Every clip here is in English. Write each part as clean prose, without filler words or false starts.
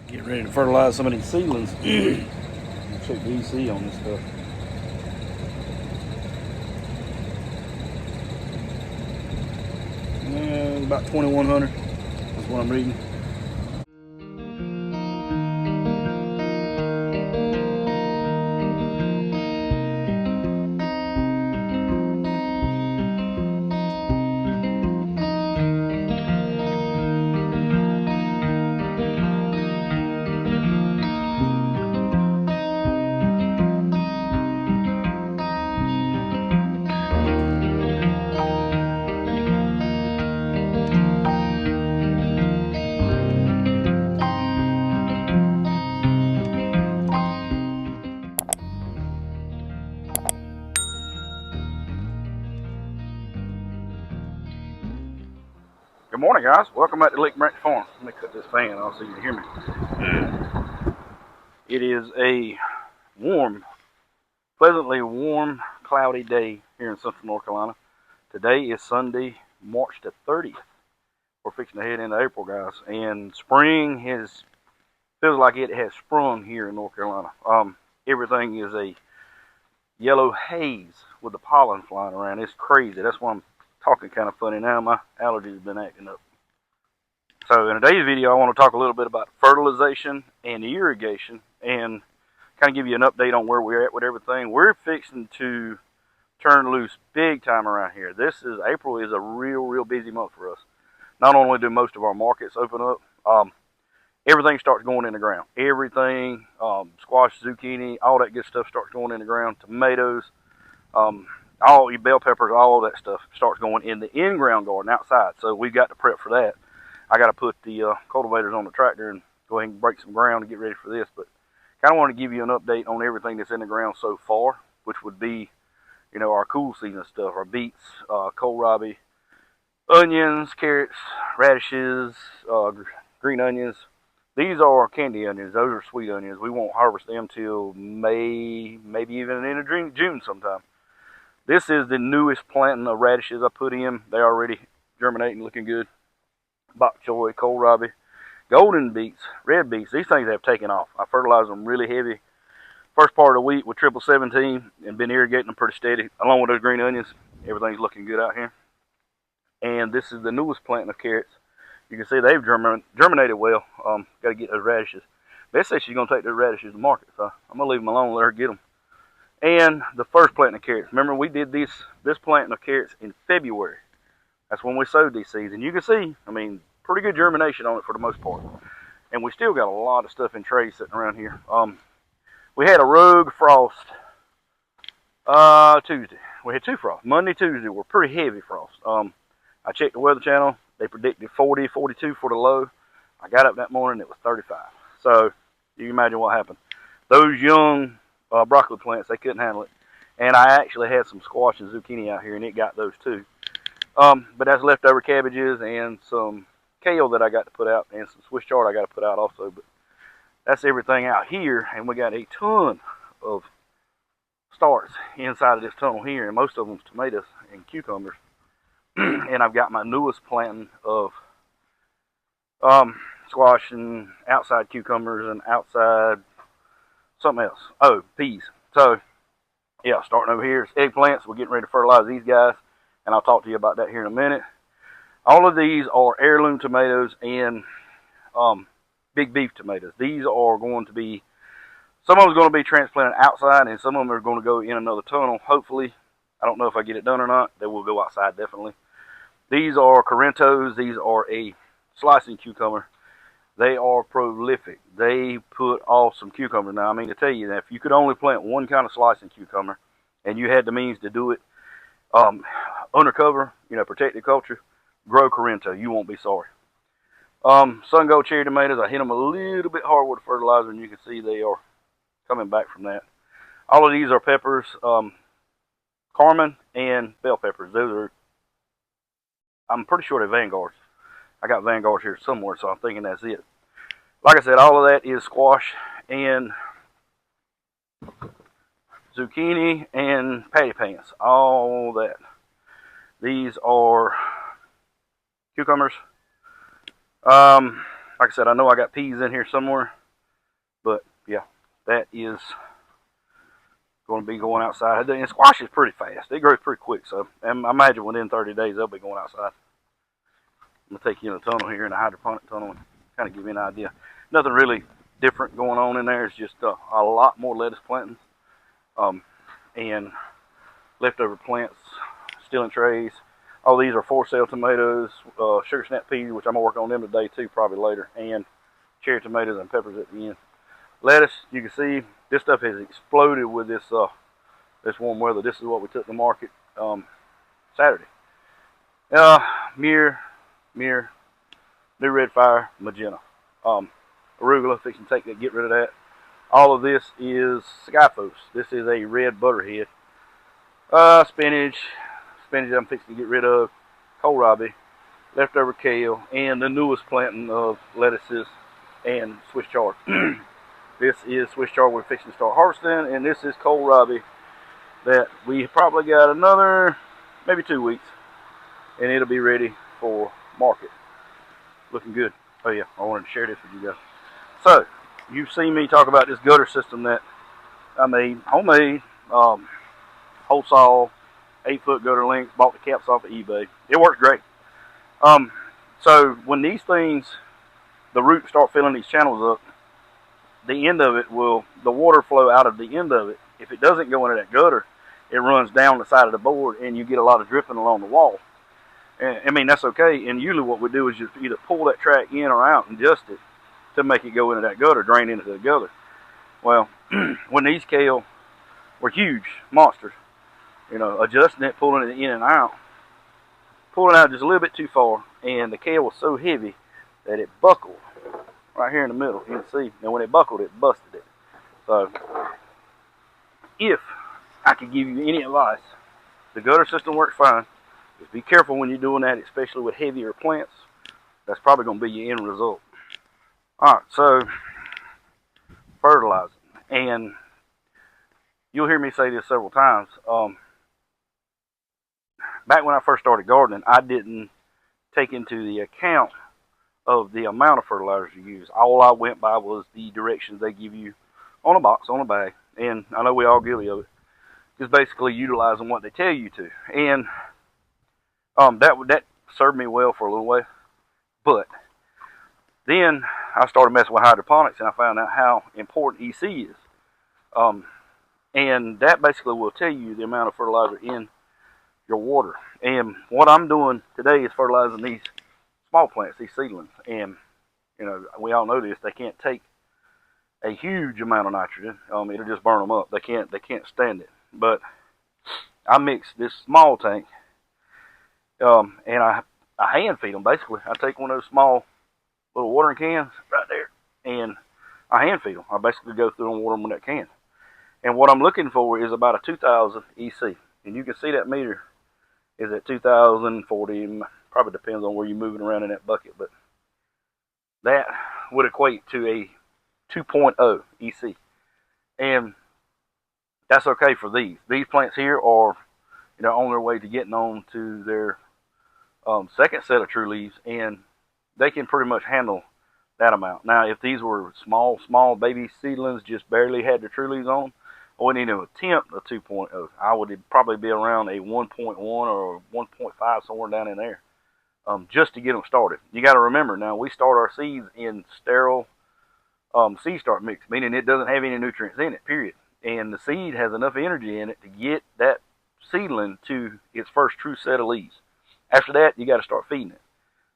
Getting ready to fertilize some of these seedlings. Check the EC on this stuff. About 2100. That's what I'm reading. Good morning, guys. Welcome back to Lake Branch Farm. Let me cut this fan off so you can hear me. It is a warm, pleasantly warm, cloudy day here in central North Carolina. Today is Sunday, March the 30th. We're fixing to head into April, guys, and spring feels like it has sprung here in North Carolina. Everything is a yellow haze with the pollen flying around. It's crazy. That's why I'm talking kind of funny now. My allergies have been acting up. So in today's video, I want to talk a little bit about fertilization and irrigation and kind of give you an update on where we're at with everything. We're fixing to turn loose big time around here. April is a real busy month for us. Not only do most of our markets open up, everything starts going in the ground. Everything, squash, zucchini, all that good stuff starts going in the ground. Tomatoes, all your bell peppers, all that stuff starts going in the in-ground garden outside. So we've got to prep for that. I got to put the cultivators on the tractor and go ahead and break some ground to get ready for this. But kind of want to give you an update on everything that's in the ground so far, which would be, our cool season stuff, our beets, kohlrabi, onions, carrots, radishes, green onions. These are candy onions. Those are sweet onions. We won't harvest them till May, maybe even into June sometime. This is the newest planting of radishes I put in. They're already germinating, looking good. Bok choy, kohlrabi, golden beets, red beets. These things have taken off. I fertilized them really heavy first part of the week with 1717 and been irrigating them pretty steady. Along with those green onions, everything's looking good out here. And this is the newest planting of carrots. You can see they've germinated well. Got to get those radishes. Beth says she's going to take those radishes to market, so I'm going to leave them alone and let her get them. And the first planting of carrots. Remember, we did this planting of carrots in February. That's when we sowed these seeds. And you can see, pretty good germination on it for the most part. And we still got a lot of stuff in trays sitting around here. We had a rogue frost Tuesday. We had two frosts. Monday, Tuesday were pretty heavy frosts. I checked the Weather Channel. They predicted 40, 42 for the low. I got up that morning, it was 35. So you can imagine what happened. Those young broccoli plants, they couldn't handle it. And I actually had some squash and zucchini out here, and it got those too. But that's leftover cabbages and some kale that I got to put out, and some Swiss chard I got to put out also. But that's everything out here, and we got a ton of starts inside of this tunnel here, and most of them's tomatoes and cucumbers. And I've got my newest planting of squash and outside cucumbers and outside something else. Oh, peas. So, yeah, starting over here is eggplants. We're getting ready to fertilize these guys, and I'll talk to you about that here in a minute. All of these are heirloom tomatoes and big beef tomatoes. These are going to be, some of them are going to be transplanted outside, and some of them are going to go in another tunnel. Hopefully, I don't know if I get it done or not. They will go outside definitely. These are Corinthos. These are a slicing cucumber. They are prolific. They put off some cucumbers. Now, to tell you that if you could only plant one kind of slicing cucumber, and you had the means to do it undercover, protected culture, grow Corinto. You won't be sorry. Sun Gold cherry tomatoes, I hit them a little bit hard with the fertilizer, and you can see they are coming back from that. All of these are peppers, Carmen and bell peppers. Those are, I'm pretty sure they're Vanguards. I got Vanguards here somewhere, so I'm thinking that's it. Like I said, all of that is squash and zucchini and patty pants. All that. These are cucumbers. Like I said, I know I got peas in here somewhere, but yeah, that is going to be going outside. And squash is pretty fast. They grow pretty quick, so I imagine within 30 days they'll be going outside. I'm going to take you in a tunnel here, in a hydroponic tunnel, and kind of give you an idea. Nothing really different going on in there. It's just a lot more lettuce planting and leftover plants still in trays. All these are for sale tomatoes, sugar snap peas, which I'm going to work on them today too, probably later, and cherry tomatoes and peppers at the end. Lettuce, you can see this stuff has exploded with this this warm weather. This is what we took to market Saturday. Muir, new red fire, magenta. Arugula, fixing to take that, get rid of that. All of this is skyphos. This is a red butterhead. Spinach I'm fixing to get rid of. Kohlrabi, leftover kale, and the newest planting of lettuces and Swiss chard. This is Swiss chard we're fixing to start harvesting, and this is kohlrabi that we probably got another maybe 2 weeks, and it'll be ready for market. Looking good. Oh yeah, I wanted to share this with you guys. So, you've seen me talk about this gutter system that I made, homemade, hole saw, 8-foot gutter length, bought the caps off of eBay. It works great. So when these things, the roots start filling these channels up, the end of it will, the water flow out of the end of it. If it doesn't go into that gutter, it runs down the side of the board, and you get a lot of dripping along the wall. And, I mean, that's okay. And usually what we do is just either pull that track in or out and adjust it to make it go into that gutter, drain into the gutter. Well, when these kale were huge monsters, you know, adjusting it, pulling it in and out, pulling out just a little bit too far, and the kale was so heavy that it buckled right here in the middle. You can see, and when it buckled, it busted it. So, if I could give you any advice, the gutter system works fine. Just be careful when you're doing that, especially with heavier plants. That's probably going to be your end result. Alright, so fertilizing. And you'll hear me say this several times. Back when I first started gardening, I didn't take into the account of the amount of fertilizers you use. All I went by was the directions they give you on a box, on a bag. And I know we all guilty of it. Just basically utilizing what they tell you to. And that served me well for a little while. But then I started messing with hydroponics, and I found out how important EC is. And that basically will tell you the amount of fertilizer in your water. And what I'm doing today is fertilizing these small plants, these seedlings. And, you know, we all know this, they can't take a huge amount of nitrogen. It'll just burn them up. They can't stand it. But I mix this small tank, and I hand feed them, basically. I take one of those small little watering cans right there, and I hand feed them. I basically go through and water them with that can. And what I'm looking for is about a 2,000 EC. And you can see that meter is at 2,040. Probably depends on where you're moving around in that bucket, but that would equate to a 2.0 EC. And that's okay for these. These plants here are, you know, on their way to getting on to their second set of true leaves, and they can pretty much handle that amount. Now, if these were small baby seedlings, just barely had their true leaves on, I wouldn't even attempt a 2.0. I would probably be around a 1.1 or 1.5, somewhere down in there, just to get them started. You got to remember, now we start our seeds in sterile seed start mix, meaning it doesn't have any nutrients in it, period. And the seed has enough energy in it to get that seedling to its first true set of leaves. After that, you got to start feeding it.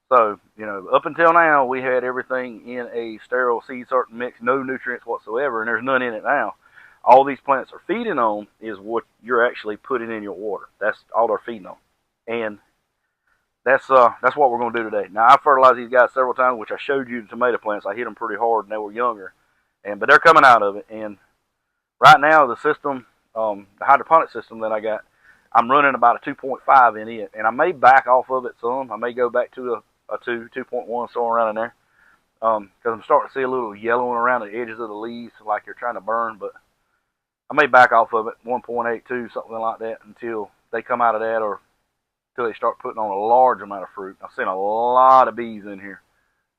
So, you know, up until now, we had everything in a sterile seed start mix, no nutrients whatsoever, and there's none in it now. All these plants are feeding on is what you're actually putting in your water. That's all they're feeding on. And that's what we're going to do today. Now, I fertilized these guys several times, which I showed you the tomato plants. I hit them pretty hard, and they were younger. But they're coming out of it. And right now, the system, the hydroponic system that I got, I'm running about a 2.5 in it. And I may back off of it some. I may go back to a 2.1, somewhere around in there. Because I'm starting to see a little yellowing around the edges of the leaves, like they're trying to burn. But I may back off of it, 1.82, something like that, until they come out of that, or until they start putting on a large amount of fruit. I've seen a lot of bees in here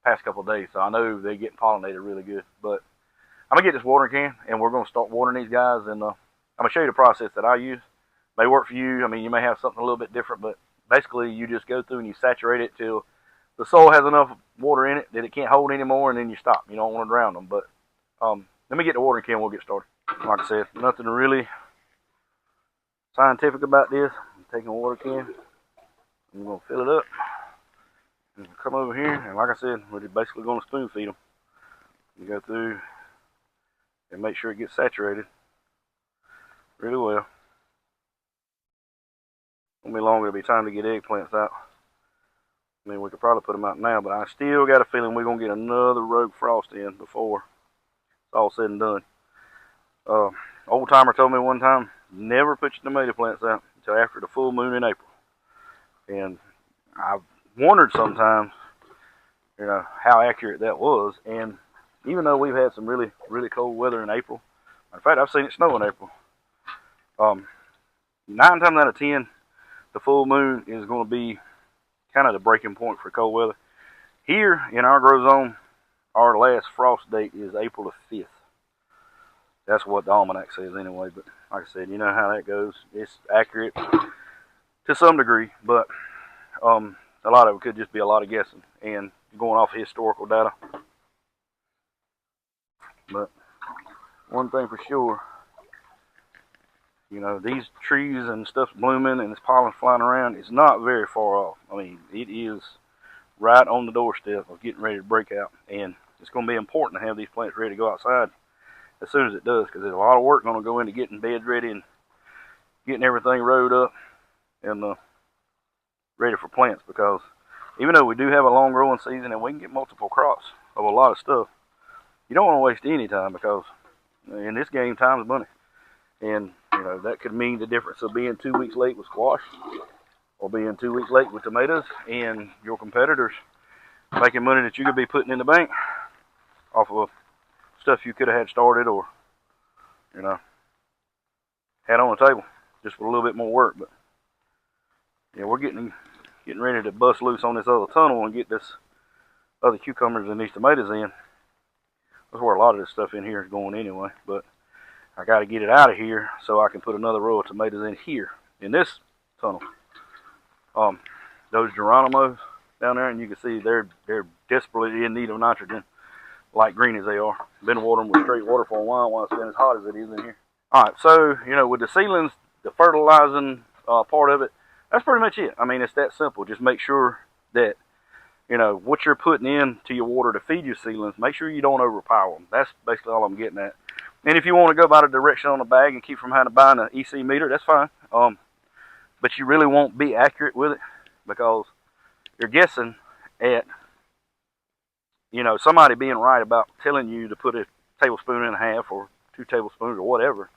past couple of days, so I know they're getting pollinated really good. But I'm gonna get this watering can, and we're gonna start watering these guys, and I'm gonna show you the process that I use. May work for you. I mean, you may have something a little bit different, but basically you just go through and you saturate it till the soil has enough water in it that it can't hold anymore, and then you stop. You don't want to drown them. But let me get the watering can, we'll get started. Like I said, nothing really scientific about this. I'm taking a water can, I'm going to fill it up, and come over here, and like I said, we're just basically going to spoon feed them. You go through and make sure it gets saturated really well. Won't be long, it'll be time to get eggplants out. I mean, we could probably put them out now, but I still got a feeling we're going to get another rogue frost in before it's all said and done. Old timer told me one time, never put your tomato plants out until after the full moon in April. And I've wondered sometimes, you know, how accurate that was. And even though we've had some really, really cold weather in April, in fact, I've seen it snow in April. 9 times out of 10, the full moon is going to be kind of the breaking point for cold weather. Here in our grow zone, our last frost date is April the 5th. That's what the almanac says anyway, but like I said, you know how that goes. It's accurate to some degree, but a lot of it could just be a lot of guessing and going off historical data. But one thing for sure, you know, these trees and stuff's blooming and this pollen flying around, it's not very far off. I mean, it is right on the doorstep of getting ready to break out, and it's going to be important to have these plants ready to go outside as soon as it does, because there's a lot of work going to go into getting beds ready and getting everything rode up and ready for plants. Because even though we do have a long growing season and we can get multiple crops of a lot of stuff, you don't want to waste any time, because in this game, time is money. And you know, that could mean the difference of being 2 weeks late with squash or being 2 weeks late with tomatoes, and your competitors making money that you could be putting in the bank off of stuff you could have had started, or, you know, had on the table just with a little bit more work. But yeah, we're getting ready to bust loose on this other tunnel and get this other cucumbers and these tomatoes in. That's where a lot of this stuff in here is going anyway. But I got to get it out of here so I can put another row of tomatoes in here in this tunnel. Those Geronimos down there, and you can see they're desperately in need of nitrogen, light green as they are. Been watering with straight water for a while it's been as hot as it is in here. Alright, so, you know, with the seedlings, the fertilizing part of it, that's pretty much it. I mean, it's that simple. Just make sure that, you know, what you're putting in to your water to feed your seedlings, make sure you don't overpower them. That's basically all I'm getting at. And if you want to go by the direction on the bag and keep from having to buy an EC meter, that's fine. But you really won't be accurate with it, because you're guessing at, you know, somebody being right about telling you to put a tablespoon and a half or 2 tablespoons or whatever,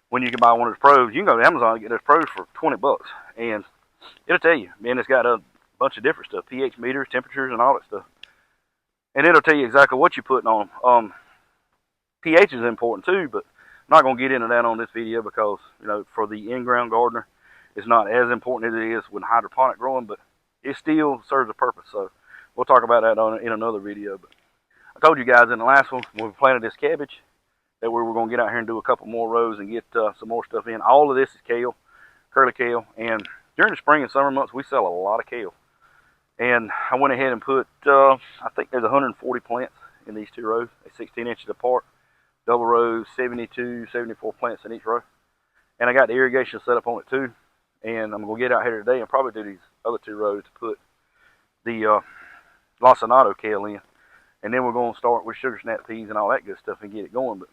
when you can buy one of those probes. You can go to Amazon and get those probes for 20 bucks, and it'll tell you. And it's got a bunch of different stuff, pH meters, temperatures, and all that stuff. And it'll tell you exactly what you're putting on them. pH is important too, but I'm not going to get into that on this video, because, you know, for the in-ground gardener, it's not as important as it is with hydroponic growing, but it still serves a purpose. So we'll talk about that in another video. But I told you guys in the last one, when we planted this cabbage, that we were going to get out here and do a couple more rows and get some more stuff in. All of this is kale, curly kale, and during the spring and summer months, we sell a lot of kale. And I went ahead and put, I think there's 140 plants in these 2 rows. They're 16 inches apart, double rows, 72, 74 plants in each row. And I got the irrigation set up on it too. And I'm going to get out here today and probably do these other 2 rows to put the lacinato kale in. And then we're going to start with sugar snap peas and all that good stuff and get it going. But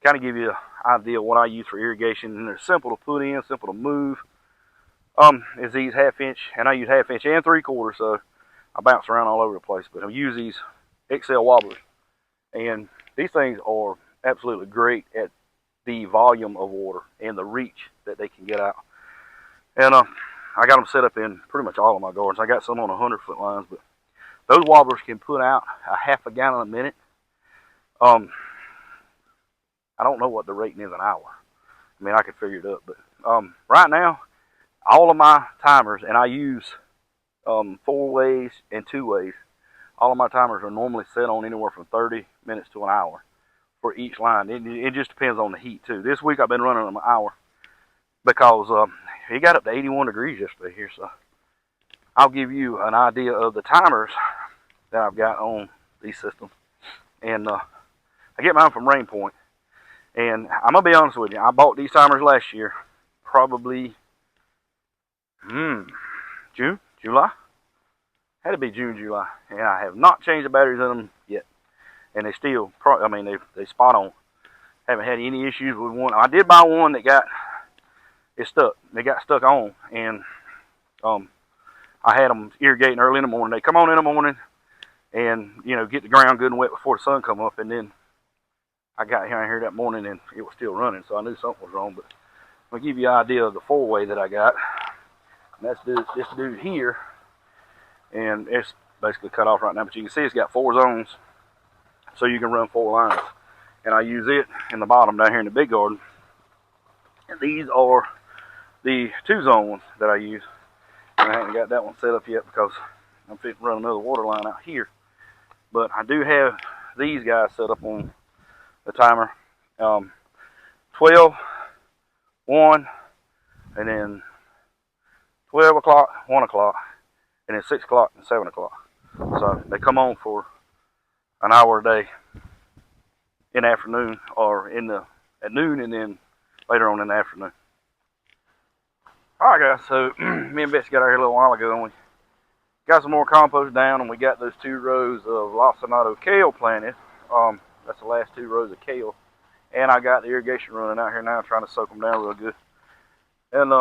kind of give you an idea of what I use for irrigation. And they're simple to put in, simple to move. Is these 1/2 inch, and I use 1/2 inch and 3/4, so I bounce around all over the place. But I use these XL wobblers, and these things are absolutely great at the volume of water and the reach that they can get out. And I got them set up in pretty much all of my gardens. I got some on 100-foot lines, but those wobblers can put out a 1/2 gallon a minute. I don't know what the rating is an hour. I mean, I could figure it up, but right now, all of my timers, and I use 4 ways and 2 ways, All of my timers are normally set on anywhere from 30 minutes to an hour for each line. It just depends on the heat too. This week I've been running them an hour because it got up to 81 degrees yesterday here. So I'll give you an idea of the timers that I've got on these systems. And I get mine from Rain Point. And I'm going to be honest with you, I bought these timers last year, probably June, July. Had to be June, July. And I have not changed the batteries in them yet. And they still, I mean, they spot on. Haven't had any issues with one. I did buy one that got, it stuck. They got stuck on. And I had them irrigating early in the morning. They come on in the morning and, you know, get the ground good and wet before the sun come up. And then I got here that morning and it was still running. So I knew something was wrong. But I'll give you an idea of the four-way that I got. And that's this dude here. And it's basically cut off right now, but you can see it's got 4 zones, so you can run 4 lines. And I use it in the bottom down here in the big garden. And these are the 2 zone ones that I use. And I haven't got that one set up yet because I'm fitting to run another water line out here. But I do have these guys set up on the timer. 12, 1, and then 12 o'clock, 1 o'clock. And then 6 o'clock and 7 o'clock. So they come on for an hour a day in the afternoon or at noon and then later on in the afternoon. Alright guys, so me and Betsy got out here a little while ago and we got some more compost down and we got those 2 rows of lacinato kale planted. That's the last 2 rows of kale. And I got the irrigation running out here now trying to soak them down real good. And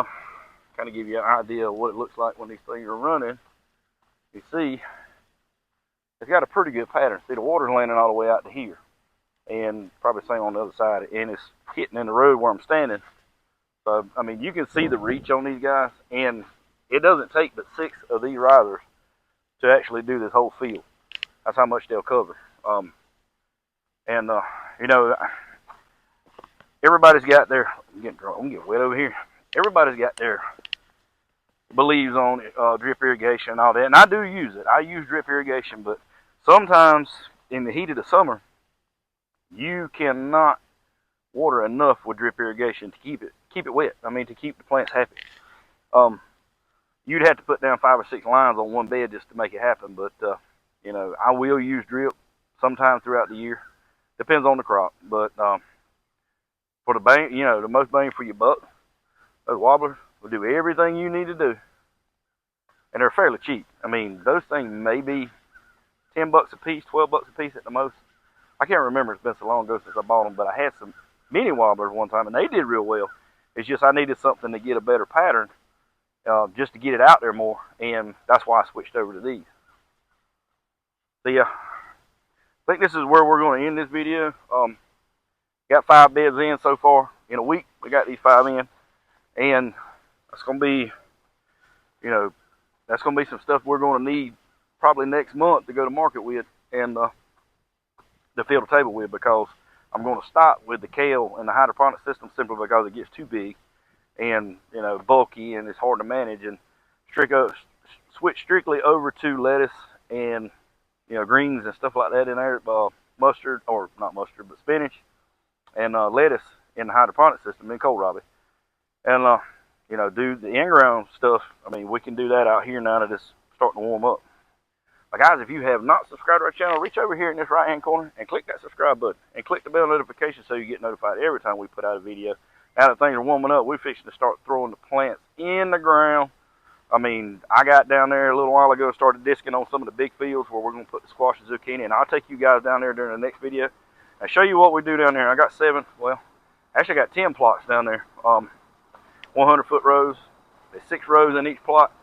kind of give you an idea of what it looks like when these things are running. You see, it's got a pretty good pattern. See, the water's landing all the way out to here. And probably same on the other side. And it's hitting in the road where I'm standing. So, I mean, you can see the reach on these guys. And it doesn't take but 6 of these risers to actually do this whole field. That's how much they'll cover. You know, everybody's got their, I'm getting wet over here. Everybody's got their believes on drip irrigation and all that, and I do use it. I use drip irrigation, but sometimes in the heat of the summer, you cannot water enough with drip irrigation to keep it wet. I mean, to keep the plants happy. You'd have to put down 5 or 6 lines on one bed just to make it happen. But you know, I will use drip sometime throughout the year. Depends on the crop, but for the bang, you know, the most bang for your buck, those wobblers will do everything you need to do. And they're fairly cheap. I mean, those things may be 10 bucks a piece, 12 bucks a piece at the most. I can't remember, it's been so long ago since I bought them, but I had some mini wobblers one time and they did real well. It's just I needed something to get a better pattern, just to get it out there more, and that's why I switched over to these. So yeah, I think this is where we're going to end this video. Got 5 beds in so far. In a week, we got these 5 in. And that's going to be, you know, that's going to be some stuff we're going to need probably next month to go to market with and to fill the table with, because I'm going to stop with the kale and the hydroponic system simply because it gets too big and, you know, bulky and it's hard to manage, and switch strictly over to lettuce and, you know, greens and stuff like that in there, mustard, or not mustard, but spinach and lettuce in the hydroponic system in kohlrabi. And, you know, do the in-ground stuff. I mean, we can do that out here now that it's starting to warm up. But guys, if you have not subscribed to our channel, reach over here in this right-hand corner and click that subscribe button. And click the bell notification so you get notified every time we put out a video. Now that things are warming up, we're fixing to start throwing the plants in the ground. I mean, I got down there a little while ago and started disking on some of the big fields where we're going to put the squash and zucchini. And I'll take you guys down there during the next video and show you what we do down there. I got 7, well, actually I got 10 plots down there. 100-foot rows. There's 6 rows in each plot.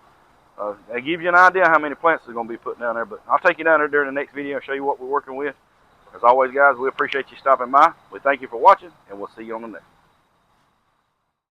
That gives you an idea how many plants are going to be put down there. But I'll take you down there during the next video and show you what we're working with. As always, guys, we appreciate you stopping by. We thank you for watching, and we'll see you on the next.